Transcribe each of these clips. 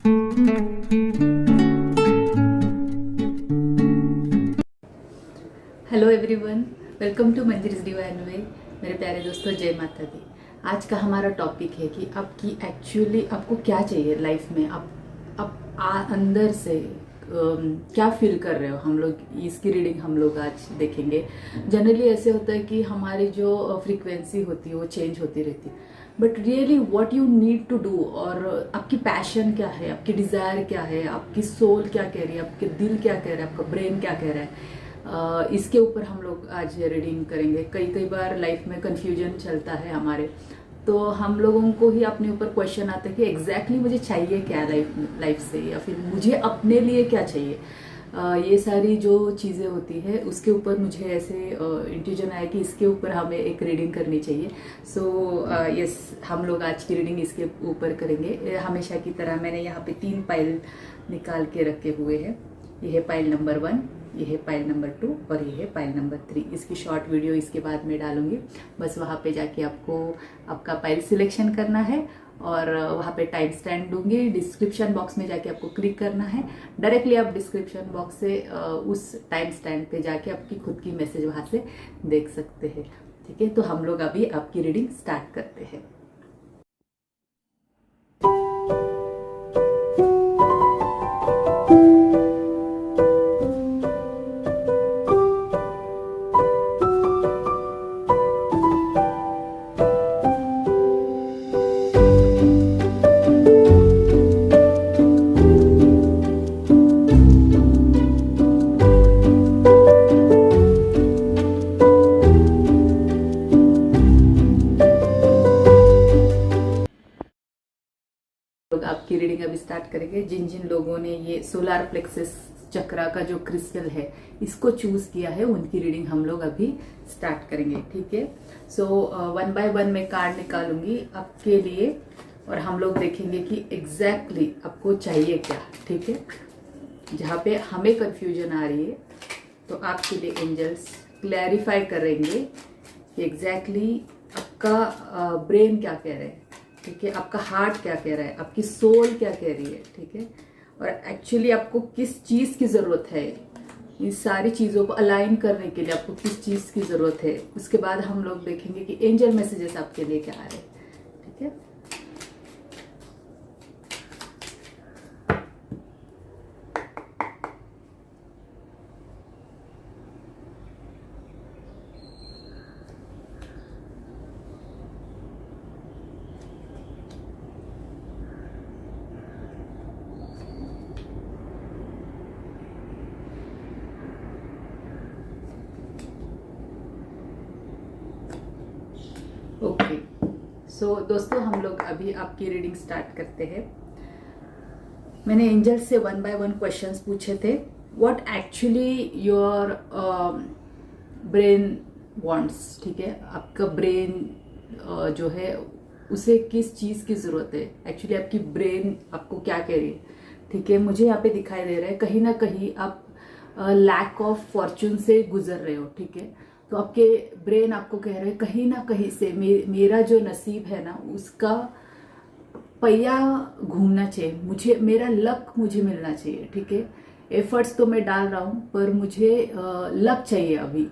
Hello everyone, welcome to Manjil's divine way. मेरे प्यारे दोस्तों, जय माता दी। आज का हमारा टॉपिक है कि आपकी एक्चुअली आपको क्या चाहिए लाइफ में। आप अंदर से क्या फील कर रहे हो। हम लोग इसकी रीडिंग हम लोग आज देखेंगे। जनरली ऐसे होता है कि हमारी जो फ्रीक्वेंसी होती है वो चेंज होती रहती है, but really what you need to do, और आपकी पैशन क्या है, आपकी डिज़ायर क्या है, आपकी सोल क्या कह रही है, आपके दिल क्या कह रहा है, आपका ब्रेन क्या कह रहा है, इसके ऊपर हम लोग आज रीडिंग करेंगे। कई बार लाइफ में कंफ्यूजन चलता है हमारे, तो हम लोगों को ही अपने ऊपर क्वेश्चन आता है कि एग्जैक्टली मुझे चाहिए क्या लाइफ से, या फिर मुझे अपने लिए क्या चाहिए। ये सारी जो चीज़ें होती है उसके ऊपर मुझे ऐसे इंट्यूजन आया कि इसके ऊपर हमें एक रीडिंग करनी चाहिए। सो यस, हम लोग आज की रीडिंग इसके ऊपर करेंगे। हमेशा की तरह मैंने यहाँ पे 3 पाइल निकाल के रखे हुए हैं। यह है पाइल नंबर 1, यह है पाइल नंबर 2 और यह है पाइल नंबर 3। इसकी शॉर्ट वीडियो इसके बाद में डालूंगी। बस वहाँ पे जाके आपको आपका पाइल सिलेक्शन करना है और वहाँ पे टाइम स्टैंड दूंगी। डिस्क्रिप्शन बॉक्स में जाके आपको क्लिक करना है। डायरेक्टली आप डिस्क्रिप्शन बॉक्स से उस टाइम स्टैंड पे जाके आपकी खुद की मैसेज वहाँ से देख सकते हैं। ठीक है, तो हम लोग अभी आपकी रीडिंग स्टार्ट करते हैं। लोग आपकी रीडिंग अभी स्टार्ट करेंगे। जिन जिन लोगों ने ये सोलार प्लेक्सस चक्रा का जो क्रिस्टल है इसको चूज किया है, उनकी रीडिंग हम लोग अभी स्टार्ट करेंगे। ठीक है, सो 1 बाय 1 मैं कार्ड निकालूंगी आपके लिए और हम लोग देखेंगे कि एग्जैक्टली आपको चाहिए क्या। ठीक है, जहाँ पे हमें कंफ्यूजन आ रही है तो आपके लिए एंजल्स क्लैरिफाई करेंगे कि एग्जैक्टली आपका ब्रेन क्या कह रहा है। ठीक है, आपका हार्ट क्या कह रहा है, आपकी सोल क्या कह रही है। ठीक है, और एक्चुअली आपको किस चीज की जरूरत है, इस सारी चीजों को अलाइन करने के लिए आपको किस चीज की जरूरत है। उसके बाद हम लोग देखेंगे कि एंजल मैसेजेस आपके लिए क्या आ रहे हैं। ठीक है, ओके। सो दोस्तों, हम लोग अभी आपकी रीडिंग स्टार्ट करते हैं। मैंने एंजल से 1 बाय 1 क्वेश्चंस पूछे थे। What actually your brain wants. ठीक है, आपका ब्रेन जो है उसे किस चीज की जरूरत है, एक्चुअली आपकी ब्रेन आपको क्या कह रही है। ठीक है, मुझे यहाँ पे दिखाई दे रहा है कहीं ना कहीं आप लैक ऑफ फॉर्चून से गुजर रहे हो। ठीक है, तो आपके ब्रेन आपको कह रहे हैं कहीं ना कहीं से मेरा जो नसीब है ना उसका पहिया घूमना चाहिए, मुझे मेरा लक मुझे मिलना चाहिए। ठीक है, एफर्ट्स तो मैं डाल रहा हूँ पर मुझे लक चाहिए। अभी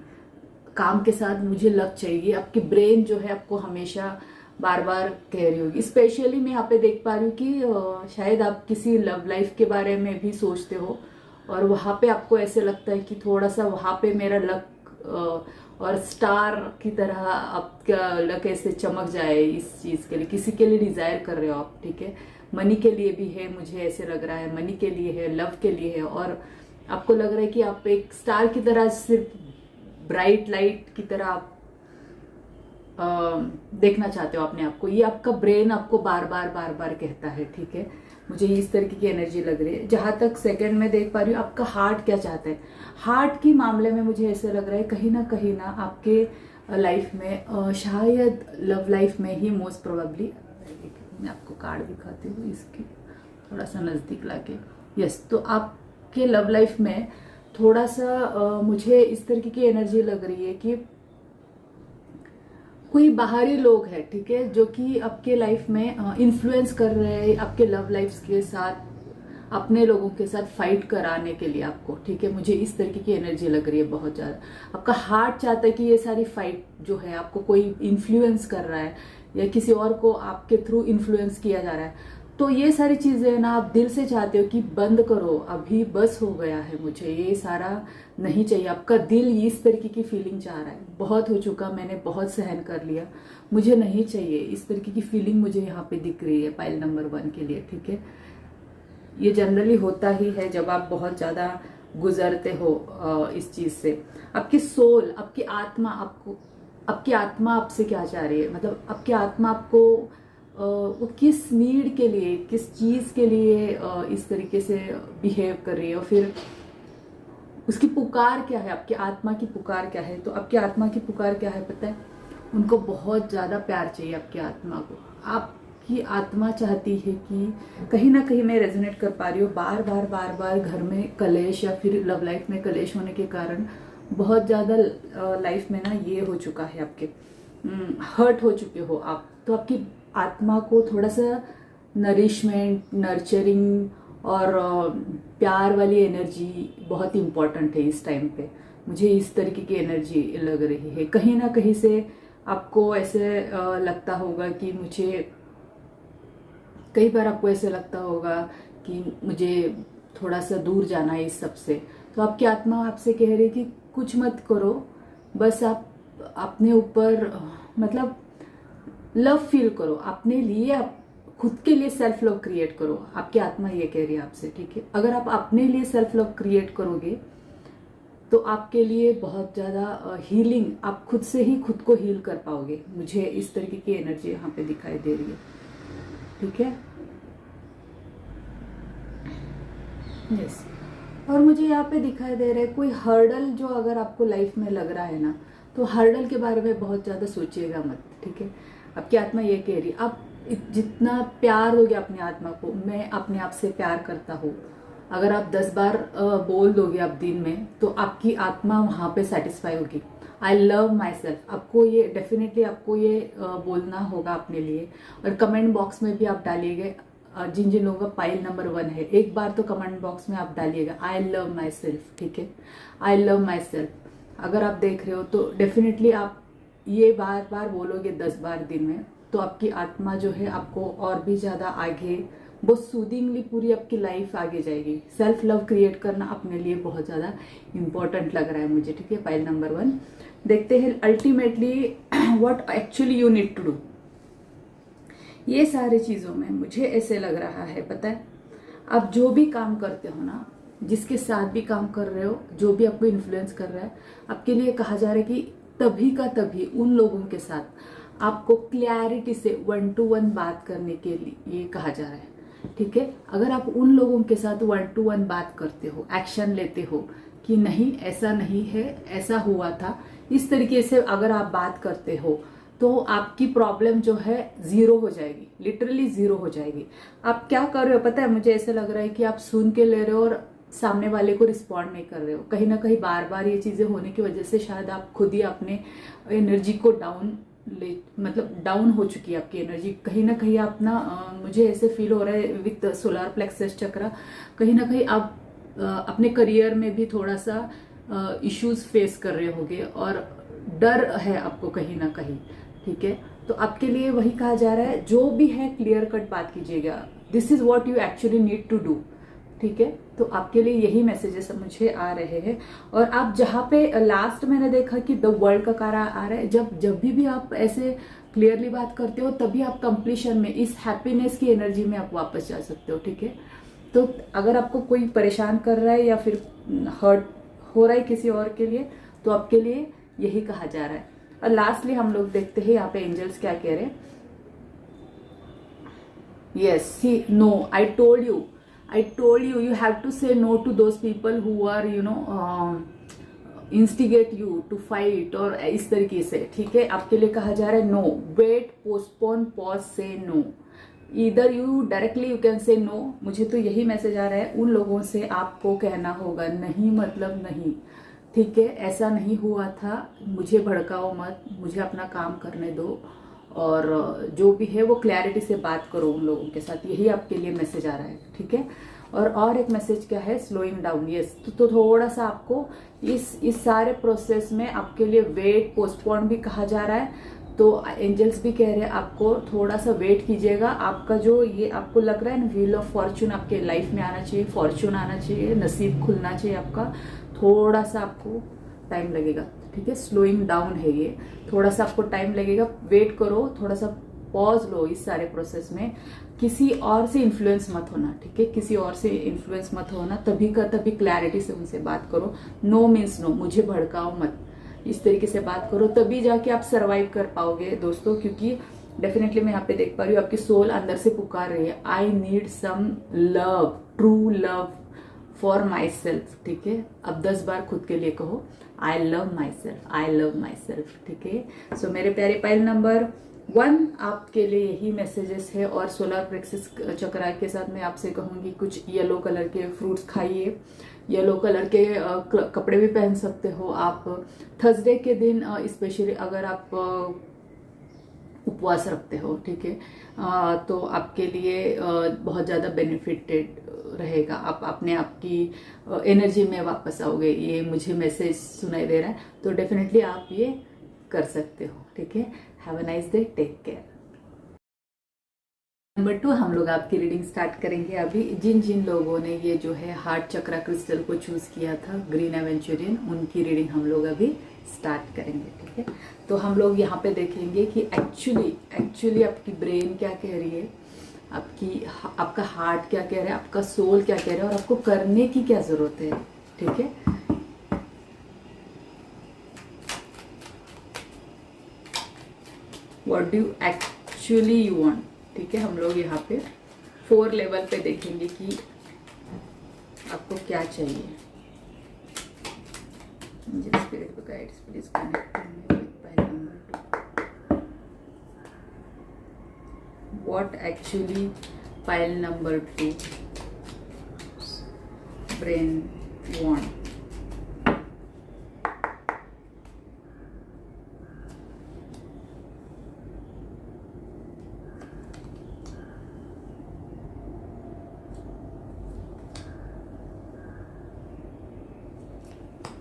काम के साथ मुझे लक चाहिए। आपकी ब्रेन जो है आपको हमेशा बार बार कह रही होगी। स्पेशली मैं यहाँ पे देख पा रही हूँ कि शायद आप किसी लव लाइफ के बारे में भी सोचते हो और वहाँ पे आपको ऐसे लगता है कि थोड़ा सा वहाँ पे मेरा लक और स्टार की तरह आपका लक ऐसे चमक जाए। इस चीज के लिए किसी के लिए डिजायर कर रहे हो आप। ठीक है, मनी के लिए भी है, मुझे ऐसे लग रहा है, मनी के लिए है, लव के लिए है, और आपको लग रहा है कि आप एक स्टार की तरह, सिर्फ ब्राइट लाइट की तरह आप देखना चाहते हो अपने आप को। ये आपका ब्रेन आपको बार बार कहता है। ठीक है, मुझे इस तरीके की एनर्जी लग रही है। जहां तक सेकंड में देख पा रही हूँ, आपका हार्ट क्या चाहता है। हार्ट की मामले में मुझे ऐसे लग रहा है कहीं ना आपके लाइफ में शायद लव लाइफ में ही मोस्ट प्रोबेबली, मैं आपको कार्ड दिखाती हूँ इसकी थोड़ा सा नजदीक लाके। यस, तो आपके लव लाइफ में थोड़ा सा मुझे इस तरीके की एनर्जी लग रही है कि कोई बाहरी लोग है। ठीक है, जो कि आपके लाइफ में इन्फ्लुएंस कर रहे हैं आपके लव लाइफ के साथ अपने लोगों के साथ फाइट कराने के लिए आपको, ठीक है। मुझे इस तरीके की एनर्जी लग रही है बहुत ज्यादा। आपका हार्ट चाहता है कि ये सारी फाइट जो है आपको कोई इन्फ्लुएंस कर रहा है या किसी और को आपके थ्रू इन्फ्लुएंस किया जा रहा है, तो ये सारी चीजें ना आप दिल से चाहते हो कि बंद करो, अभी बस हो गया है, मुझे ये सारा नहीं चाहिए। आपका दिल इस तरीके की फीलिंग चाह रहा है, बहुत हो चुका, मैंने बहुत सहन कर लिया, मुझे नहीं चाहिए, इस तरीके की फीलिंग मुझे यहाँ पे दिख रही है पाइल नंबर 1 के लिए, ठीक है। ये जनरली होता ही है जब आप बहुत ज्यादा गुजरते हो इस चीज से। आपकी सोल, आपकी आत्मा आपसे क्या चाह रही है, मतलब आपकी आत्मा आपको वो किस नीड के लिए, किस चीज के लिए इस तरीके से बिहेव कर रही है, और फिर उसकी पुकार क्या है, आपकी आत्मा की पुकार क्या है। तो आपकी आत्मा की पुकार क्या है पता है, उनको बहुत ज्यादा प्यार चाहिए आपकी आत्मा को। आपकी आत्मा चाहती है कि कहीं ना कहीं मैं रेजोनेट कर पा रही हूँ, बार बार घर में कलेश या फिर लव लाइफ में कलेश होने के कारण बहुत ज्यादा लाइफ में ना ये हो चुका है, आपके हर्ट हो चुके हो आप। तो आपकी आत्मा को थोड़ा सा नरिशमेंट, नर्चरिंग और प्यार वाली एनर्जी बहुत इंपॉर्टेंट है इस टाइम पे। मुझे इस तरीके की एनर्जी लग रही है। कहीं ना कहीं से आपको ऐसे लगता होगा कि मुझे, कई बार आपको ऐसे लगता होगा कि मुझे थोड़ा सा दूर जाना है इस सब से। तो आपकी आत्मा आपसे कह रही है कि कुछ मत करो, बस आप अपने ऊपर मतलब लव फील करो, अपने लिए, आप खुद के लिए सेल्फ लव क्रिएट करो। आपकी आत्मा ये कह रही है आपसे, ठीक है। अगर आप अपने लिए सेल्फ लव क्रिएट करोगे तो आपके लिए बहुत ज्यादा हीलिंग, आप खुद से ही खुद को हील कर पाओगे। मुझे इस तरीके की एनर्जी यहाँ पे दिखाई दे रही है, ठीक है। यस, और मुझे यहाँ पे दिखाई दे रहा है कोई हर्डल जो अगर आपको लाइफ में लग रहा है ना, तो हर्डल के बारे में बहुत ज्यादा सोचिएगा मत, ठीक है। आपकी आत्मा ये कह रही है, आप जितना प्यार दोगे अपनी आत्मा को, मैं अपने आप से प्यार करता हूँ, अगर आप 10 बार बोल दोगे आप दिन में, तो आपकी आत्मा वहां पे सेटिस्फाई होगी। आई लव माई सेल्फ, आपको ये डेफिनेटली आपको ये बोलना होगा अपने लिए। और कमेंट बॉक्स में भी आप डालिएगा, जिन जिन लोगों का पाइल नंबर 1 है, एक बार तो कमेंट बॉक्स में आप डालिएगा आई लव माई सेल्फ, ठीक है। आई लव माई सेल्फ अगर आप देख रहे हो तो डेफिनेटली आप ये बार बार बोलोगे 10 बार दिन में, तो आपकी आत्मा जो है आपको और भी ज्यादा आगे बहुत सूदिंगली पूरी आपकी लाइफ आगे जाएगी। सेल्फ लव क्रिएट करना अपने लिए बहुत ज्यादा इंपॉर्टेंट लग रहा है मुझे, ठीक है। पाइल नंबर 1 देखते हैं ultimately what actually you need to do. ये सारी चीजों में मुझे ऐसे लग रहा है, पता है, आप जो भी काम करते हो ना, जिसके साथ भी काम कर रहे हो, जो भी आपको इन्फ्लुएंस कर रहा है, आपके लिए कहा जा रहा है कि तभी का तभी उन लोगों के साथ आपको क्लैरिटी से 1 to 1 बात करने के लिए कहा जा रहा है, ठीक है। अगर आप उन लोगों के साथ 1 to 1 बात करते हो, एक्शन लेते हो कि नहीं ऐसा नहीं है, ऐसा हुआ था, इस तरीके से अगर आप बात करते हो, तो आपकी प्रॉब्लम जो है जीरो हो जाएगी, लिटरली जीरो हो जाएगी। आप क्या कर रहे हो पता है, मुझे ऐसा लग रहा है कि आप सुन के ले रहे हो और सामने वाले को रिस्पॉन्ड नहीं कर रहे हो। कहीं ना कहीं बार बार ये चीजें होने की वजह से शायद आप खुद ही अपने एनर्जी को मतलब डाउन हो चुकी है आपकी एनर्जी। कहीं ना कहीं आप ना मुझे ऐसे फील हो रहा है विथ सोलर प्लेक्सस चक्र, कहीं ना कहीं आप अपने करियर में भी थोड़ा सा इश्यूज फेस कर रहे होगे और डर है आपको कहीं ना कहीं, ठीक है। तो आपके लिए वही कहा जा रहा है, जो भी है क्लियर कट बात कीजिएगा, this is what you actually need to do, ठीक है। तो आपके लिए यही मैसेजेस मुझे आ रहे हैं। और आप जहां पे लास्ट मैंने देखा कि द वर्ल्ड का कार्ड आ रहा है, जब भी आप ऐसे क्लियरली बात करते हो, तभी आप कंप्लीशन में इस हैप्पीनेस की एनर्जी में आप वापस जा सकते हो, ठीक है। तो अगर आपको कोई परेशान कर रहा है या फिर हर्ट हो रहा है किसी और के लिए, तो आपके लिए यही कहा जा रहा है। और लास्टली हम लोग देखते हैं यहाँ पे एंजल्स क्या कह रहे हैं। Yes, see no, I told you you have to say no to those people who are instigate you to fight, और इस तरीके से, ठीक है। आपके लिए कहा जा रहा है no, wait, postpone, pause, say no. इधर you directly you can say no. मुझे तो यही मैसेज आ रहा है, उन लोगों से आपको कहना होगा नहीं, मतलब नहीं, ठीक है। ऐसा नहीं हुआ था, मुझे भड़काओ मत, मुझे अपना काम करने दो, और जो भी है वो क्लैरिटी से बात करो उन लोगों के साथ। यही आपके लिए मैसेज आ रहा है, ठीक है। और एक मैसेज क्या है, स्लोइंग डाउन। यस, तो थोड़ा सा आपको इस सारे प्रोसेस में आपके लिए वेट पोस्टपोन भी कहा जा रहा है। तो एंजल्स भी कह रहे हैं आपको थोड़ा सा वेट कीजिएगा। आपका जो ये आपको लग रहा है ना, व्हील ऑफ फॉर्चून आपके लाइफ में आना चाहिए, फॉर्चून आना चाहिए, नसीब खुलना चाहिए आपका, थोड़ा सा आपको टाइम लगेगा। ठीक है, स्लोइंग डाउन है ये, थोड़ा सा आपको टाइम लगेगा, वेट करो, थोड़ा सा पॉज लो इस सारे प्रोसेस में। किसी और से इन्फ्लुएंस मत होना, ठीक है, किसी और से इन्फ्लुएंस मत होना, तभी का तभी क्लैरिटी से उनसे बात करो। नो मीन्स नो, मुझे भड़काओ मत, इस तरीके से बात करो, तभी जाके आप सरवाइव कर पाओगे दोस्तों। क्योंकि डेफिनेटली मैं यहाँ पे देख पा रही हूँ आपकी सोल अंदर से पुकार रही है, I need some love, true love for myself. ठीक है, अब 10 बार खुद के लिए कहो, I love myself, I love myself. ठीक है, सो मेरे प्यारे पाइल नंबर 1, आपके लिए यही मैसेजेस है। और सोलर प्लेक्सस चक्रा के साथ मैं आपसे कहूंगी कुछ येलो कलर के फ्रूट्स खाइए, येलो कलर के कपड़े भी पहन सकते हो आप। थर्सडे के दिन स्पेशली अगर आप उपवास रखते हो, ठीक है, तो आपके लिए बहुत ज़्यादा बेनिफिटेड रहेगा। आप अपने आप की एनर्जी में वापस आओगे, ये मुझे मैसेज सुनाई दे रहा है। तो डेफिनेटली आप ये कर सकते हो। ठीक है, have a nice day, take care. Number 2, हम लोग आपकी रीडिंग स्टार्ट करेंगे अभी। जिन जिन लोगों ने ये जो है हार्ट चक्रा क्रिस्टल को चूज किया था, ग्रीन एवेंचुरियन, उनकी रीडिंग हम लोग अभी स्टार्ट करेंगे। ठीक है, तो हम लोग यहाँ पे देखेंगे कि एक्चुअली आपकी ब्रेन क्या कह रही है, आपका हार्ट क्या कह रहा है, आपका सोल क्या कह रहा है, और आपको करने की क्या जरूरत है। ठीक है, what do actually you want. ठीक है, हम लोग यहाँ पे 4 लेवल पे देखेंगे कि आपको क्या चाहिए। Spirit guides please connect me with pile number 2। What actually pile number 2 brain want.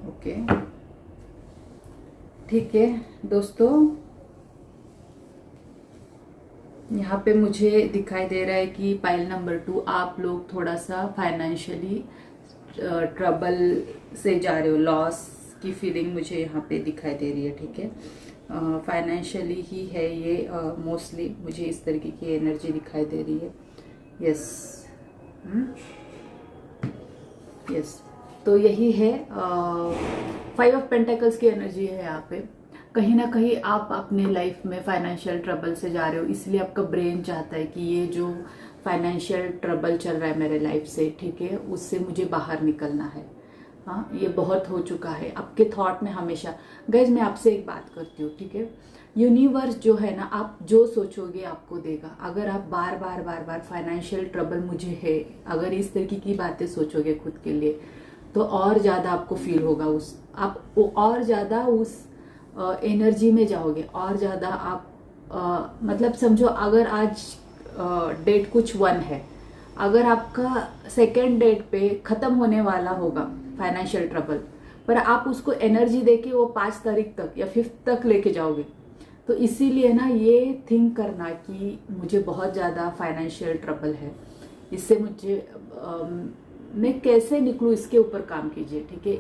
Okay, ठीक है दोस्तों, यहाँ पे मुझे दिखाई दे रहा है कि पाइल नंबर 2, आप लोग थोड़ा सा फाइनेंशियली ट्रबल से जा रहे हो, लॉस की फीलिंग मुझे यहाँ पे दिखाई दे रही है। ठीक है, फाइनेंशियली ही है ये, मोस्टली मुझे इस तरीके की एनर्जी दिखाई दे रही है। यस, यस, तो यही है, 5 ऑफ पेंटेकल्स की एनर्जी है यहाँ पे। कहीं ना कहीं आप अपने लाइफ में फाइनेंशियल ट्रबल से जा रहे हो, इसलिए आपका ब्रेन चाहता है कि ये जो फाइनेंशियल ट्रबल चल रहा है मेरे लाइफ से, ठीक है, उससे मुझे बाहर निकलना है। हाँ, ये बहुत हो चुका है आपके थॉट में हमेशा। गाइज, मैं आपसे एक बात करती हूँ, ठीक है, यूनिवर्स जो है ना, आप जो सोचोगे आपको देगा। अगर आप बार बार फाइनेंशियल ट्रबल मुझे है, अगर इस तरीके की बातें सोचोगे खुद के लिए, तो और ज़्यादा आपको फील होगा, आप और ज़्यादा उस एनर्जी में जाओगे, और ज़्यादा आप मतलब समझो, अगर आज डेट कुछ 1 है, अगर आपका सेकेंड डेट पे ख़त्म होने वाला होगा फाइनेंशियल ट्रबल, पर आप उसको एनर्जी देके वो 5 तारीख तक या 5th तक लेके जाओगे। तो इसीलिए ना ये थिंक करना कि मुझे बहुत ज़्यादा फाइनेंशियल ट्रबल है, इससे मुझे मैं कैसे निकलूँ, इसके ऊपर काम कीजिए। ठीक है,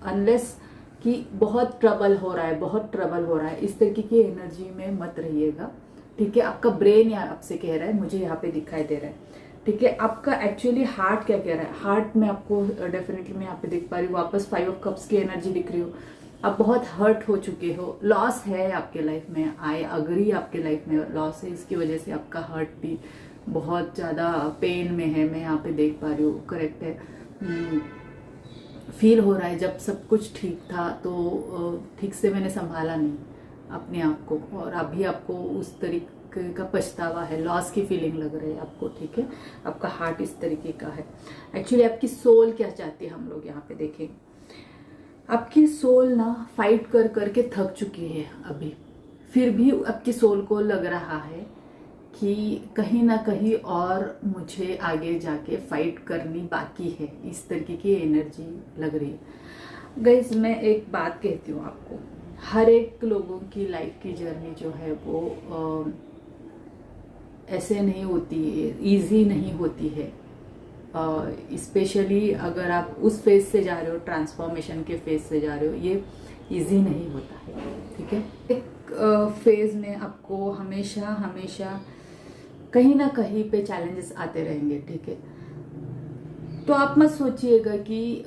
अनलेस कि बहुत ट्रबल हो रहा है, इस तरीके की एनर्जी में मत रहिएगा। ठीक है, आपका ब्रेन यार आपसे कह रहा है, मुझे यहाँ पे दिखाई दे रहा है। ठीक है, आपका एक्चुअली हार्ट क्या कह रहा है, हार्ट में आपको डेफिनेटली मैं यहाँ पे देख पा रही हूँ, वापस 5 ऑफ कप्स की एनर्जी दिख रही हो। आप बहुत हर्ट हो चुके हो, लॉस है आपके लाइफ में, आई अग्री, आपके लाइफ में लॉस है, इसकी वजह से आपका हार्ट भी बहुत ज़्यादा पेन में है, मैं यहाँ पे देख पा रही हूँ। करेक्ट है, फील हो रहा है जब सब कुछ ठीक था तो ठीक से मैंने संभाला नहीं अपने आप को, और अभी आपको उस तरीके का पछतावा है, लॉस की फीलिंग लग रही है आपको। ठीक है, आपका हार्ट इस तरीके का है। एक्चुअली आपकी सोल क्या चाहती है, हम लोग यहाँ पे देखें। आपकी सोल ना फाइट कर करके थक चुकी है अभी, फिर भी आपकी सोल को लग रहा है कि कहीं ना कहीं और मुझे आगे जाके फाइट करनी बाकी है, इस तरीके की एनर्जी लग रही है। गाइस मैं एक बात कहती हूँ आपको, हर एक लोगों की लाइफ की जर्नी जो है वो ऐसे नहीं होती है, ईजी नहीं होती है। स्पेशली अगर आप उस फेज से जा रहे हो, ट्रांसफॉर्मेशन के फेज से जा रहे हो, ये इजी नहीं होता है, ठीक है। एक फेज में आपको हमेशा हमेशा कहीं ना कहीं पे चैलेंजेस आते रहेंगे, ठीक है। तो आप मत सोचिएगा कि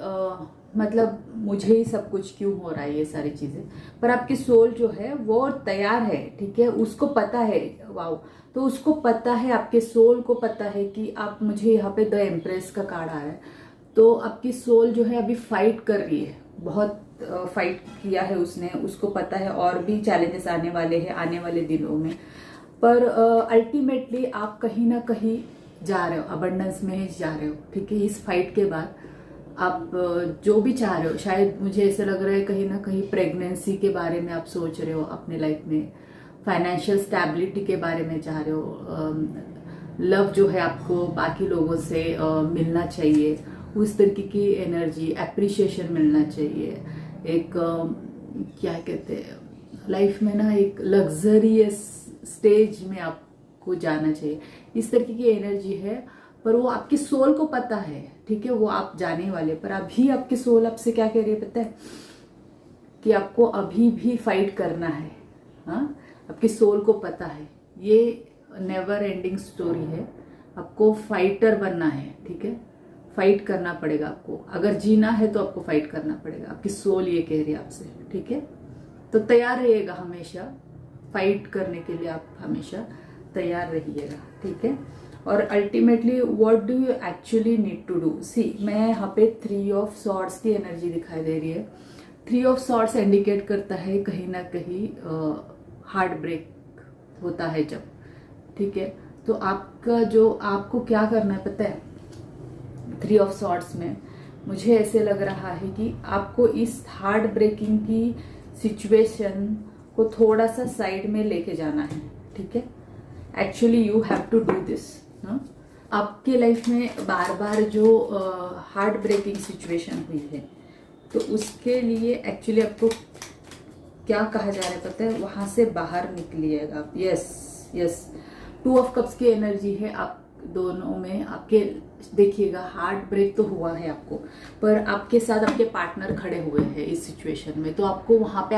मतलब मुझे ही सब कुछ क्यों हो रहा है ये सारी चीजें, पर आपकी सोल जो है वो तैयार है, ठीक है। उसको पता है, वाओ, तो उसको पता है, आपके सोल को पता है कि आप, मुझे यहाँ पे द एम्प्रेस का कार्ड आ रहा है, तो आपकी सोल जो है अभी फाइट कर रही है, बहुत फाइट किया है उसने, उसको पता है और भी चैलेंजेस आने वाले हैं आने वाले दिनों में, पर अल्टीमेटली आप कहीं ना कहीं जा रहे हो, अबंडेंस में ही जा रहे हो, ठीक है। इस फाइट के बाद आप जो भी चाह रहे हो, शायद मुझे ऐसा लग रहा है कहीं ना कहीं प्रेगनेंसी के बारे में आप सोच रहे हो अपने लाइफ में, फाइनेंशियल स्टेबिलिटी के बारे में चाह रहे हो, लव जो है आपको बाकी लोगों से मिलना चाहिए, उस तरीके की एनर्जी, एप्रिशिएशन मिलना चाहिए, एक क्या कहते हैं लाइफ में ना, एक लग्जरियस स्टेज में आपको जाना चाहिए, इस तरीके की एनर्जी है। पर वो आपकी सोल को पता है, ठीक है, वो आप जाने वाले, पर अभी आपकी सोल आपसे क्या कह रही है पता है, कि आपको अभी भी फाइट करना है। हाँ, आपकी सोल को पता है, ये नेवर एंडिंग स्टोरी है, आपको फाइटर बनना है, ठीक है। फाइट करना पड़ेगा आपको, अगर जीना है तो आपको फाइट करना पड़ेगा, आपकी सोल ये कह रही है आपसे, ठीक है। तो तैयार रहिएगा हमेशा, फाइट करने के लिए आप हमेशा तैयार रहिएगा, ठीक है। और ultimately what do you actually need to do, see मैं यहाँ पे 3 ऑफ सॉर्ड्स की एनर्जी दिखाई दे रही है। 3 ऑफ सॉर्ड्स इंडिकेट करता है कहीं ना कहीं हार्ट ब्रेक होता है जब, ठीक है। तो आपका जो, आपको क्या करना है पता है, 3 ऑफ सॉर्ड्स में मुझे ऐसे लग रहा है कि आपको इस हार्ट ब्रेकिंग की सिचुएशन को थोड़ा सा साइड में लेके जाना है, ठीक है। Actually you have to do this. आपके लाइफ में बार बार जो हार्ट ब्रेकिंग सिचुएशन हुई है, तो उसके लिए एक्चुअली आपको क्या कहा जा रहा है पता है, वहां से बाहर निकलिएगा आप। यस यस, 2 ऑफ कप्स की एनर्जी है आप दोनों में, आपके देखिएगा हार्ट ब्रेक तो हुआ है आपको, पर आपके साथ आपके पार्टनर खड़े हुए हैं इस सिचुएशन में, तो आपको वहां पे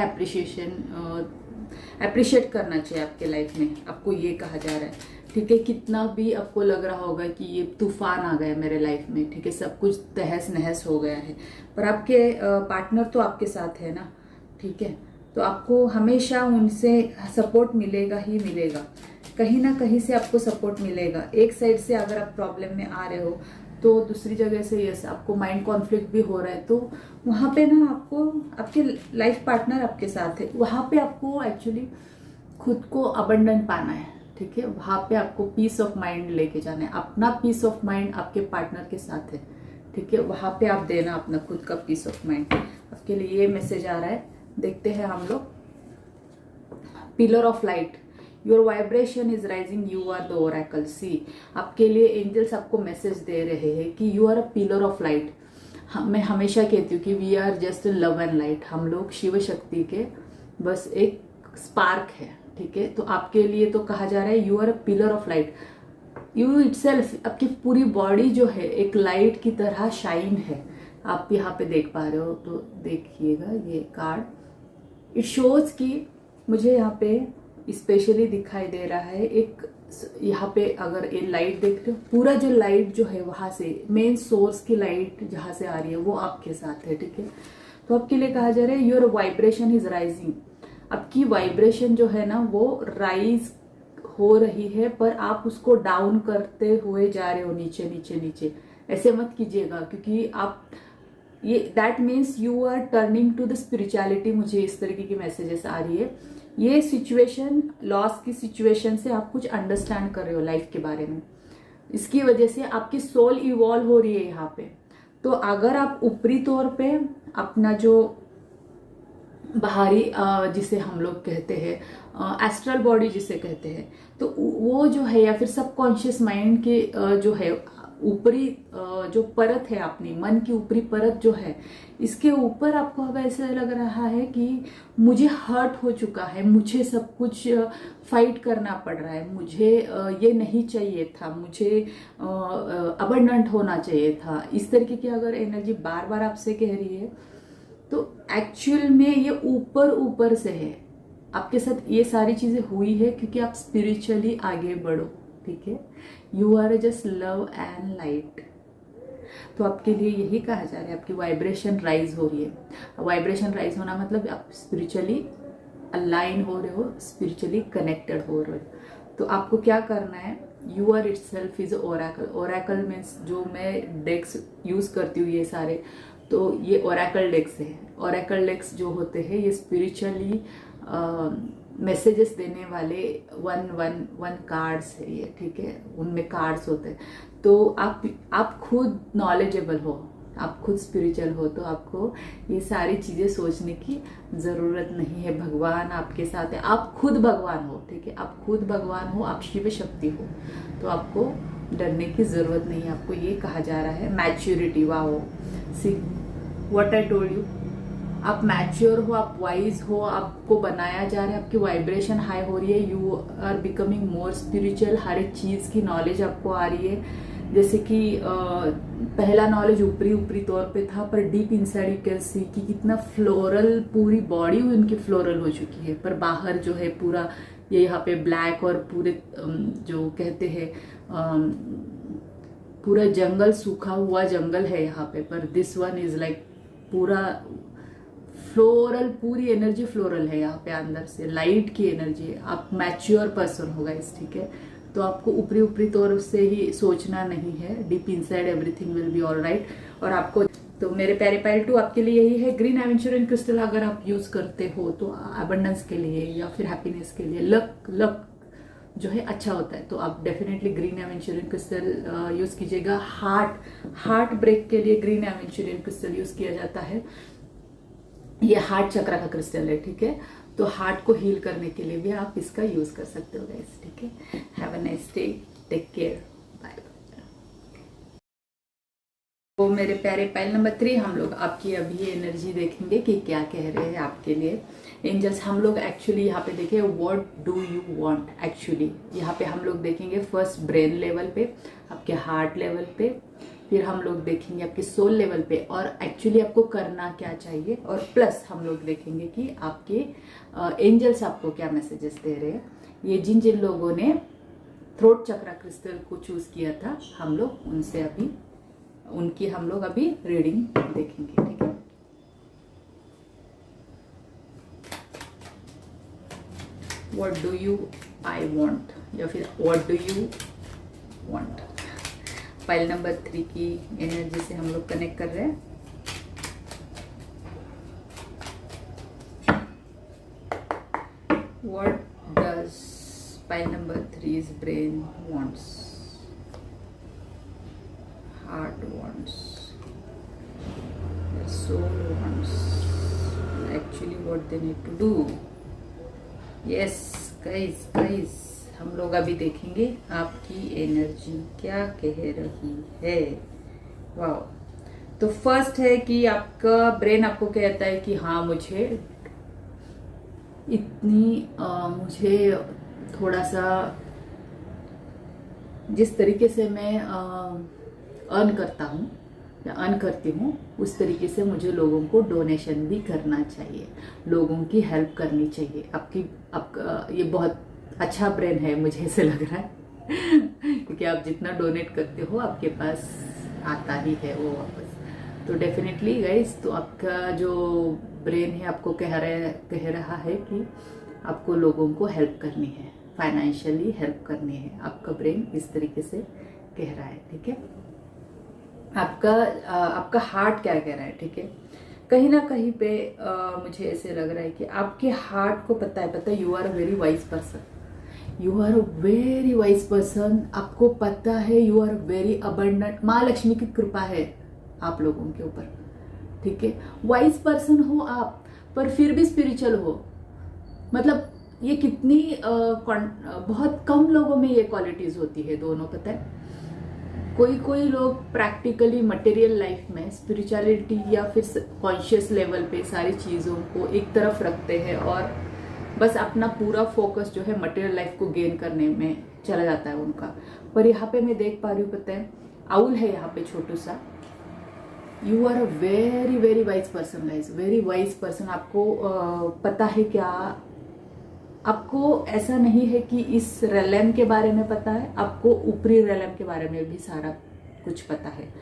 अप्रिशिएट करना चाहिए आपके लाइफ में, आपको ये कहा जा रहा है, ठीक है। कितना भी आपको लग रहा होगा कि ये तूफान आ गया मेरे लाइफ में, ठीक है, सब कुछ तहस नहस हो गया है, पर आपके पार्टनर तो आपके साथ है ना, ठीक है। तो आपको हमेशा उनसे सपोर्ट मिलेगा ही मिलेगा, कहीं ना कहीं से आपको सपोर्ट मिलेगा। एक साइड से अगर आप प्रॉब्लम में आ रहे हो, तो दूसरी जगह से यस आपको माइंड कॉन्फ्लिक्ट भी हो रहा है, तो वहां पे ना आपको, आपके लाइफ पार्टनर आपके साथ है, वहां पे आपको एक्चुअली खुद को अबंडन पाना है, ठीक है। वहां पे आपको पीस ऑफ माइंड लेके जाना है, अपना पीस ऑफ माइंड आपके पार्टनर के साथ है, ठीक है। वहां पे आप देना अपना खुद का पीस ऑफ माइंड, आपके लिए ये मैसेज आ रहा है। देखते हैं हम लोग, pillar of light, your vibration is rising, you are the oracle. See आपके लिए एंजल्स आपको मैसेज दे रहे हैं कि you are a pillar of light. मैं हमेशा कहती हूँ कि we are just love and light, हम लोग शिव शक्ति के बस एक स्पार्क है, ठीक है। तो आपके लिए तो कहा जा रहा है you are a pillar of light, you itself, आपकी पूरी बॉडी जो है एक लाइट की तरह शाइन है। आप यहाँ पे देख पा रहे हो, तो देखिएगा ये कार्ड, इट शोज कि मुझे यहाँ पे स्पेशली दिखाई दे रहा है एक, यहाँ पे अगर ये लाइट देख रहे हो, पूरा जो लाइट जो है वहां से मेन सोर्स की लाइट जहां से आ रही है वो आपके साथ है, ठीक है। तो आपके लिए कहा जा रहा है योर वाइब्रेशन इज राइजिंग, आपकी वाइब्रेशन जो है ना वो राइज हो रही है, पर आप उसको डाउन करते हुए जा रहे हो, नीचे नीचे नीचे। ऐसे मत कीजिएगा, क्योंकि आप ये, that means you are turning to the spirituality. मुझे इस तरीके की मैसेजेस आ रही है, ये सिचुएशन, लॉस की सिचुएशन से आप कुछ अंडरस्टैंड कर रहे हो लाइफ के बारे में, इसकी वजह से आपकी सोल इवॉल्व हो रही है यहाँ पे। तो अगर आप ऊपरी तौर पे अपना जो बाहरी जिसे हम लोग कहते हैं एस्ट्रल बॉडी जिसे कहते हैं, तो वो जो है, या फिर सबकॉन्शियस माइंड के जो है ऊपरी जो परत है, अपनी मन की ऊपरी परत जो है, इसके ऊपर आपको अब ऐसा लग रहा है कि मुझे हर्ट हो चुका है, मुझे सब कुछ फाइट करना पड़ रहा है, मुझे ये नहीं चाहिए था, मुझे अबंडेंट होना चाहिए था, इस तरीके की अगर एनर्जी बार बार आपसे कह रही है, तो एक्चुअल में ये ऊपर ऊपर से है। आपके साथ ये सारी चीजें हुई है क्योंकि आप स्पिरिचुअली आगे बढ़ो, ठीक है। You are just love and light. तो आपके लिए यही कहा जा रहा है, आपकी वाइब्रेशन राइज हो रही है। वाइब्रेशन राइज होना मतलब आप स्पिरिचुअली अलाइन हो रहे हो, स्पिरिचुअली कनेक्टेड हो रहे हो। तो आपको क्या करना है, you are itself is oracle. Oracle means जो मैं डेक्स यूज करती हूँ ये सारे, तो ये ओरेकल डेक्स है। ओरेकल डेक्स जो होते हैं ये स्पिरिचुअली मैसेजेस देने वाले वन कार्ड्स है ये, ठीक है। उनमें कार्ड्स होते हैं। तो आप खुद नॉलेजेबल हो, आप खुद स्पिरिचुअल हो, तो आपको ये सारी चीजें सोचने की जरूरत नहीं है। भगवान आपके साथ है, आप खुद भगवान हो, ठीक है। आप खुद भगवान हो, आप शिव शक्ति हो, तो आपको डरने की जरूरत नहीं है। आपको ये कहा जा रहा है maturity. Wow, see what I told you, आप मैच्योर हो, आप वाइज हो, आपको बनाया जा रहा है, आपकी वाइब्रेशन हाई हो रही है, you are becoming more spiritual. हर एक चीज की नॉलेज आपको आ रही है। जैसे कि पहला नॉलेज ऊपरी ऊपरी तौर पे था, पर deep inside you can see कि कितना फ्लोरल, पूरी बॉडी उनकी फ्लोरल हो चुकी है, पर बाहर जो है पूरा ये यहाँ पे ब्लैक और पूरे जो कहते हैं पूरा जंगल, सूखा हुआ जंगल है यहाँ पे, पर दिस वन इज लाइक पूरा फ्लोरल, पूरी एनर्जी फ्लोरल है यहाँ पे, अंदर से लाइट की एनर्जी है। आप मैच्योर पर्सन होगा इस, ठीक है। तो आपको ऊपरी ऊपरी तौर से ही सोचना नहीं है, deep inside everything will be all right. और आपको, तो मेरे प्यारे पायल 2 आपके लिए यही है। ग्रीन एवेंचुरियन क्रिस्टल अगर आप यूज करते हो तो अबंडेंस के लिए या फिर हैप्पीनेस के लिए, लक जो है अच्छा होता है, तो आप definitely green aventurine crystal use कीजिएगा। हार्ट ब्रेक के लिए ग्रीन एवेंचुरियन क्रिस्टल यूज किया जाता है। ये हार्ट चक्र का क्रिस्टल है, ठीक है। तो हार्ट को हील करने के लिए भी आप इसका यूज कर सकते हो गाइस, ठीक है। Have a nice day, take care, bye. तो मेरे प्यारे पाइल नंबर 3, हम लोग आपकी अभी एनर्जी देखेंगे कि क्या कह रहे हैं आपके लिए एंजल्स। हम लोग एक्चुअली यहाँ पे देखें what do you want. Actually यहाँ पे हम लोग देखेंगे फर्स्ट ब्रेन लेवल पे, आपके हार्ट लेवल पे, फिर हम लोग देखेंगे आपके सोल लेवल पे और एक्चुअली आपको करना क्या चाहिए, और प्लस हम लोग देखेंगे कि आपके एंजल्स आपको क्या मैसेजेस दे रहे हैं। ये जिन जिन लोगों ने थ्रोट चक्रा क्रिस्टल को चूज किया था, हम लोग उनसे अभी उनकी हम लोग अभी रीडिंग देखेंगे, ठीक है। What do you I want, या फिर what do you want. File number 3 की एनर्जी से हम लोग कनेक्ट कर रहे हैं। What does file number 3's brain wants, heart wants, their soul wants, actually what they need to do. Yes guys, हम लोग अभी देखेंगे आपकी एनर्जी क्या कह रही है। वाओ, तो फर्स्ट है कि आपका ब्रेन आपको कहता है कि हाँ मुझे मुझे थोड़ा सा, जिस तरीके से मैं अर्न करता हूँ या अर्न करती हूँ, उस तरीके से मुझे लोगों को डोनेशन भी करना चाहिए, लोगों की हेल्प करनी चाहिए। आपका ये बहुत अच्छा ब्रेन है, मुझे ऐसे लग रहा है क्योंकि आप जितना डोनेट करते हो आपके पास आता ही है वो वापस। तो डेफिनेटली गाइस, तो आपका जो ब्रेन है आपको कह रहा है कि आपको लोगों को हेल्प करनी है, फाइनेंशियली हेल्प करनी है। आपका ब्रेन इस तरीके से कह रहा है, ठीक है। आपका हार्ट क्या कह रहा है, ठीक है। कहीं ना कहीं पे मुझे ऐसे लग रहा है कि आपके हार्ट को पता है you are a very wise person, you are a very wise person. आपको पता है यू आर वेरी अबंडेंट, माँ लक्ष्मी की कृपा है आप लोगों के ऊपर, ठीक है। वाइज पर्सन हो आप, पर फिर भी स्पिरिचुअल हो, मतलब ये कितनी बहुत कम लोगों में ये क्वालिटीज होती है दोनों, पता है। कोई कोई लोग प्रैक्टिकली मटेरियल लाइफ में स्पिरिचुअलिटी या फिर कॉन्शियस लेवल पे सारी चीज़ों को एक तरफ रखते हैं और बस अपना पूरा फोकस जो है मटेरियल लाइफ को गेन करने में चला जाता है उनका। पर यहाँ पे मैं देख पा रही हूँ, पता है, आउल है यहाँ पे छोटू सा। You are a very very wise person guys, very wise person. आपको पता है क्या, आपको ऐसा नहीं है कि इस रेलम के बारे में पता है, आपको ऊपरी रेलम के बारे में भी सारा कुछ पता है।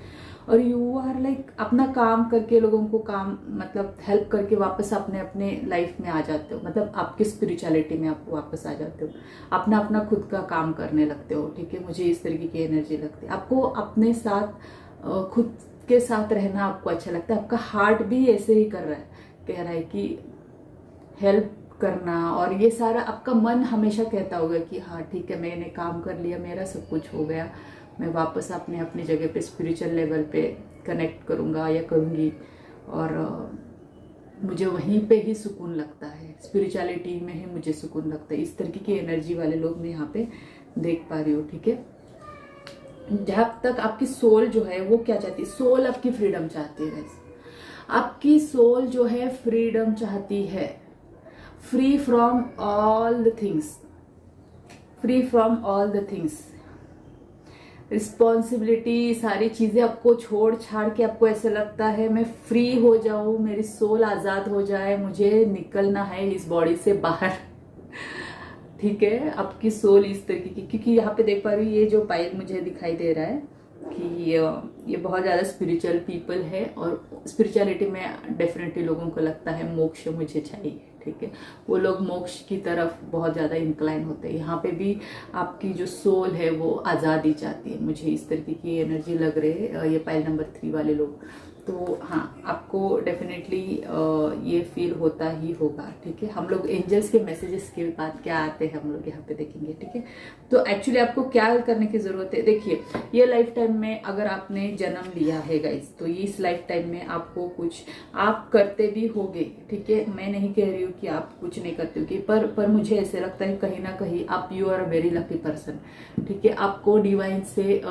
और यू आर लाइक अपना काम करके लोगों को काम मतलब हेल्प करके वापस अपने अपने लाइफ में आ जाते हो, मतलब आपकी स्पिरिचुअलिटी में आप वापस आ जाते हो, अपना अपना खुद का काम करने लगते हो। ठीक है, मुझे इस तरीके की एनर्जी लगती है। आपको अपने साथ खुद के साथ रहना आपको अच्छा लगता है। आपका हार्ट भी ऐसे ही कर रहा है, कह रहा है कि हेल्प करना, और ये सारा आपका मन हमेशा कहता होगा कि हाँ ठीक है, मैंने काम कर लिया, मेरा सब कुछ हो गया, मैं वापस अपने अपनी जगह पे स्पिरिचुअल लेवल पे कनेक्ट करूँगा या करूँगी, और मुझे वहीं पे ही सुकून लगता है, स्पिरिचुअलिटी में ही मुझे सुकून लगता है। इस तरीके की एनर्जी वाले लोग मैं यहाँ पे देख पा रही हूँ। ठीक है, जब तक आपकी सोल जो है वो क्या चाहती है, सोल आपकी फ्रीडम चाहती है। आपकी सोल जो है फ्रीडम चाहती है, free from all the things, free from all the things, responsibility, सारी चीजें आपको छोड़ छाड़ के आपको ऐसा लगता है मैं फ्री हो जाऊं, मेरी सोल आजाद हो जाए, मुझे निकलना है इस बॉडी से बाहर। ठीक है, आपकी सोल इस तरीके की, क्योंकि यहाँ पे देख पा रही हूँ ये जो पाइल मुझे दिखाई दे रहा है कि ये बहुत ज़्यादा स्पिरिचुअल पीपल है, और स्पिरिचुअलिटी में डेफिनेटली लोगों को लगता है मोक्ष मुझे चाहिए। ठीक है, वो लोग मोक्ष की तरफ बहुत ज़्यादा इंक्लाइन होते हैं। यहाँ पे भी आपकी जो सोल है वो आज़ादी चाहती है, मुझे इस तरीके की एनर्जी लग रही है, ये पाइल नंबर 3 वाले लोग। तो हाँ, आपको डेफिनेटली ये फील होता ही होगा। ठीक है, हम लोग एंजल्स के मैसेजेस के बाद क्या आते हैं हम लोग यहाँ पे देखेंगे। ठीक है, तो एक्चुअली आपको क्या करने की जरूरत है, देखिए ये लाइफ टाइम में अगर आपने जन्म लिया है गाइस, तो इस लाइफ टाइम में आपको कुछ आप करते भी होगे। ठीक है, मैं नहीं कह रही हूँ कि आप कुछ नहीं करते होगे, पर मुझे ऐसे लगता है कहीं ना कहीं आप you are a very lucky person. ठीक है, आपको डिवाइन से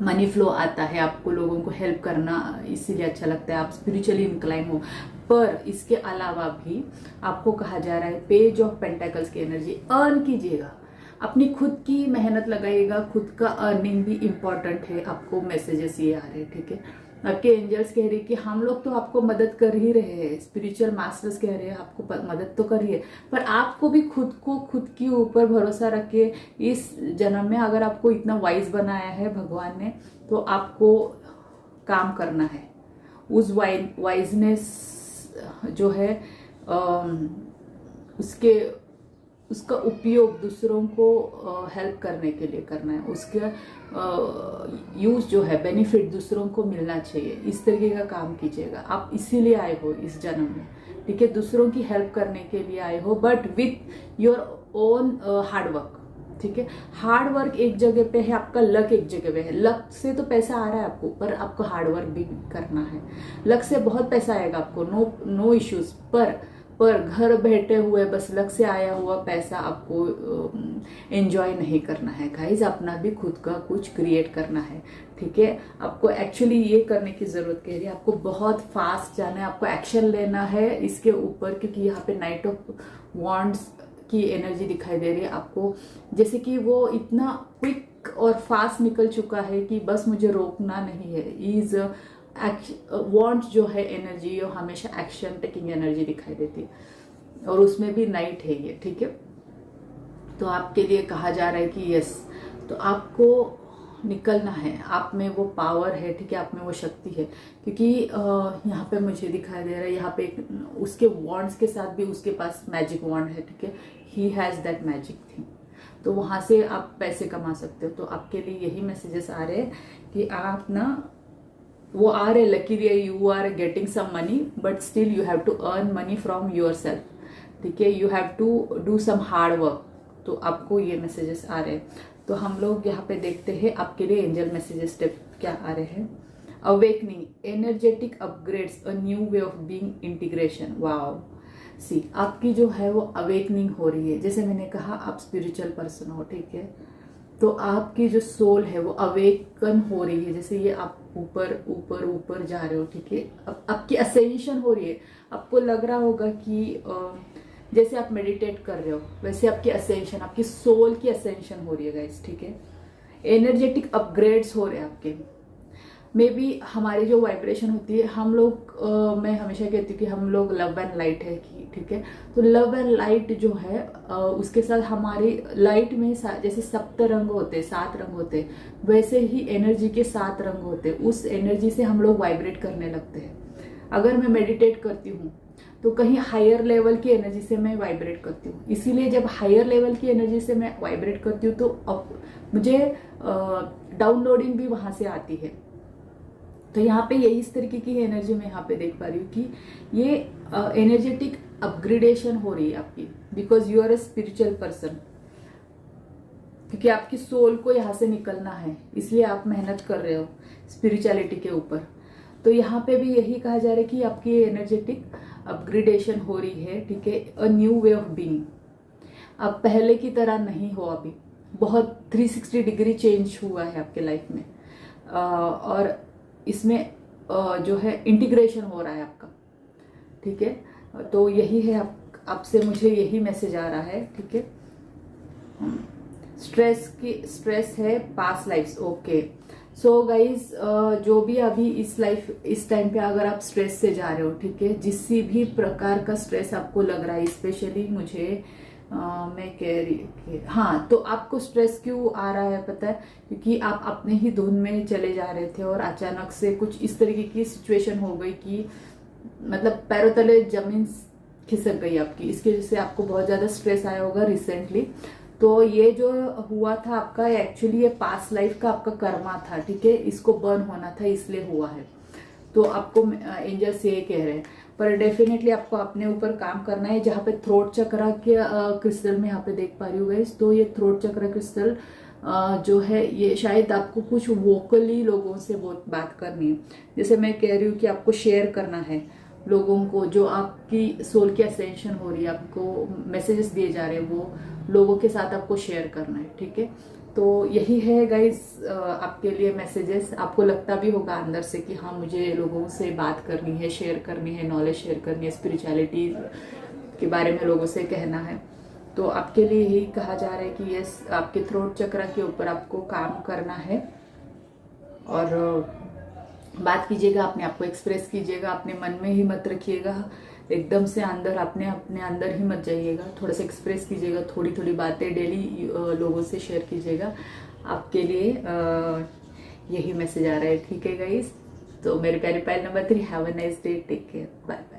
मनी फ्लो आता है, आपको लोगों को हेल्प करना इसीलिए अच्छा लगता है, आप स्पिरिचुअली इंक्लाइन हो। पर इसके अलावा भी आपको कहा जा रहा है पेज ऑफ पेंटाकल्स की एनर्जी, अर्न कीजिएगा, अपनी खुद की मेहनत लगाइएगा, खुद का अर्निंग भी इम्पोर्टेंट है। आपको मैसेजेस ये आ रहे हैं। ठीक है, आपके एंजल्स कह रही है कि हम लोग तो आपको मदद कर ही रहे हैं, स्पिरिचुअल मास्टर्स कह रहे हैं आपको मदद तो करिए, पर आपको भी खुद को खुद के ऊपर भरोसा रख के इस जन्म में अगर आपको इतना वाइज बनाया है भगवान ने, तो आपको काम करना है। उस वाइजनेस जो है उसका उपयोग दूसरों को हेल्प करने के लिए करना है, उसका यूज जो है बेनिफिट दूसरों को मिलना चाहिए, इस तरीके का काम कीजिएगा। आप इसीलिए आए हो इस जन्म में। ठीक है, दूसरों की हेल्प करने के लिए आए हो, but with your own hard work. ठीक है, हार्ड वर्क एक जगह पे है, आपका लक एक जगह पे है। लक से तो पैसा आ रहा है आपको, पर आपको हार्ड वर्क भी करना है। लक से बहुत पैसा आएगा आपको, नो इश्यूज, पर घर बैठे हुए बस लक से आया हुआ पैसा आपको एंजॉय नहीं करना है गाइज, अपना भी खुद का कुछ क्रिएट करना है। ठीक है, आपको एक्चुअली ये करने की जरूरत कह रही है, आपको बहुत फास्ट जाना है, आपको एक्शन लेना है इसके ऊपर, क्योंकि यहाँ पे नाइट ऑफ वॉन्ड्स की एनर्जी दिखाई दे रही है आपको, जैसे कि वो इतना क्विक और फास्ट निकल चुका है कि बस मुझे रोकना नहीं है। इज वॉन्ट जो है एनर्जी, वो हमेशा एक्शन टेकिंग एनर्जी दिखाई देती है, और उसमें भी नाइट है ये। ठीक है, तो आपके लिए कहा जा रहा है कि यस, तो आपको निकलना है, आप में वो पावर है। ठीक है, आप में वो शक्ति है, क्योंकि यहाँ पे मुझे दिखाई दे रहा है, यहाँ पे उसके वॉन्ड्स के साथ भी उसके पास मैजिक वॉन्ड है। ठीक है, he has that magic thing, तो वहां से आप पैसे कमा सकते हो। तो आपके लिए यही मैसेजेस आ रहे हैं कि आप ना, वो आ रहे luckily you are getting some money, but still you have to earn money from your self. ठीक है, you have to do some hard work. तो आपको ये मैसेजेस आ रहे हैं। तो हम लोग यहाँ पे देखते हैं आपके लिए एंजल मैसेजेस क्या आ रहे हैं। Awakening, energetic upgrades, a new way of being, integration. Wow, see आपकी जो है वो अवेकनिंग हो रही है। जैसे मैंने कहा आप स्पिरिचुअल पर्सन हो, ठीक है, तो आपकी जो सोल है वो अवेकन हो रही है। जैसे ये आप ऊपर ऊपर ऊपर जा रहे हो, ठीक है, अब आपकी असेंशन हो रही है। आपको लग रहा होगा कि जैसे आप मेडिटेट कर रहे हो वैसे आपकी असेंशन, आपकी सोल की असेंशन हो रही है गाइस, ठीक है। एनर्जेटिक अपग्रेड्स हो रहे हैं आपके। मे बी हमारी जो वाइब्रेशन होती है, हम लोग मैं हमेशा कहती हूँ कि हम लोग लव एंड लाइट है कि, ठीक है, तो लव एंड लाइट जो है उसके साथ हमारी लाइट में जैसे सप्त रंग होते हैं, 7 रंग होते हैं, वैसे ही एनर्जी के 7 रंग होते हैं। उस एनर्जी से हम लोग वाइब्रेट करने लगते हैं। अगर मैं मेडिटेट करती हूँ तो कहीं हायर लेवल की एनर्जी से मैं वाइब्रेट करती हूँ। इसीलिए जब हायर लेवल की एनर्जी से मैं वाइब्रेट करती हूँ तो अब मुझे डाउनलोडिंग भी वहां से आती है। तो यहाँ पे यही इस तरीके की एनर्जी मैं यहाँ पे देख पा रही हूँ कि ये एनर्जेटिक अपग्रेडेशन हो रही है आपकी, because you are a spiritual person. क्योंकि आपकी सोल को यहाँ से निकलना है, इसलिए आप मेहनत कर रहे हो स्पिरिचुअलिटी के ऊपर। तो यहाँ पे भी यही कहा जा रहा है कि आपकी एनर्जेटिक अपग्रेडेशन हो रही है, ठीक है, अ न्यू वे ऑफ बीइंग। अब पहले की तरह नहीं हो, अभी बहुत 360 डिग्री चेंज हुआ है आपके लाइफ में। और इसमें जो है इंटीग्रेशन हो रहा है आपका, ठीक है। तो यही है, आपसे मुझे यही मैसेज आ रहा है, ठीक है। स्ट्रेस है past lifes, okay. So guys, जो भी अभी इस टाइम पे अगर आप स्ट्रेस से जा रहे हो, ठीक है, जिस भी प्रकार का स्ट्रेस आपको लग रहा है, स्पेशली मुझे मैं कह रही, हाँ, तो आपको स्ट्रेस क्यों आ रहा है पता है? क्योंकि आप अपने ही धुन में चले जा रहे थे और अचानक से कुछ इस तरीके की सिचुएशन हो गई कि मतलब पैरों तले जमीन खिसक गई आपकी। इसकी वजह से आपको बहुत ज्यादा स्ट्रेस आया होगा रिसेंटली। तो ये जो हुआ था आपका, एक्चुअली ये पास्ट लाइफ का आपका कर्मा था, ठीक है, इसको बर्न होना था, इसलिए हुआ है। तो आपको एंजल्स ये कह रहे हैं, पर डेफिनेटली आपको अपने ऊपर काम करना है। जहाँ पे थ्रोट चक्र के क्रिस्टल में यहाँ पे देख पा रही हूँ गाइस, तो ये थ्रोट चक्र क्रिस्टल जो है ये शायद आपको कुछ वोकली लोगों से बहुत बात करनी है। जैसे मैं कह रही हूँ कि आपको शेयर करना है लोगों को, जो आपकी सोल की असेंशन हो रही है, आपको मैसेजेस दिए जा रहे हैं, वो लोगों के साथ आपको शेयर करना है, ठीक है। तो यही है गाइस आपके लिए मैसेजेस। आपको लगता भी होगा अंदर से कि हाँ, मुझे लोगों से बात करनी है, शेयर करनी है, नॉलेज शेयर करनी है, स्पिरिचुअलिटी के बारे में लोगों से कहना है। तो आपके लिए यही कहा जा रहा है कि यस, आपके थ्रोट चक्र के ऊपर आपको काम करना है और बात कीजिएगा, अपने आप को एक्सप्रेस कीजिएगा, अपने मन में ही मत रखिएगा, एकदम से अंदर अपने अंदर ही मत जाइएगा, थोड़ा सा एक्सप्रेस कीजिएगा, थोड़ी थोड़ी बातें डेली लोगों से शेयर कीजिएगा। आपके लिए यही मैसेज आ रहा है, ठीक है गाइस। तो मेरे प्यारे Payal number 3, have a nice day, take care, bye.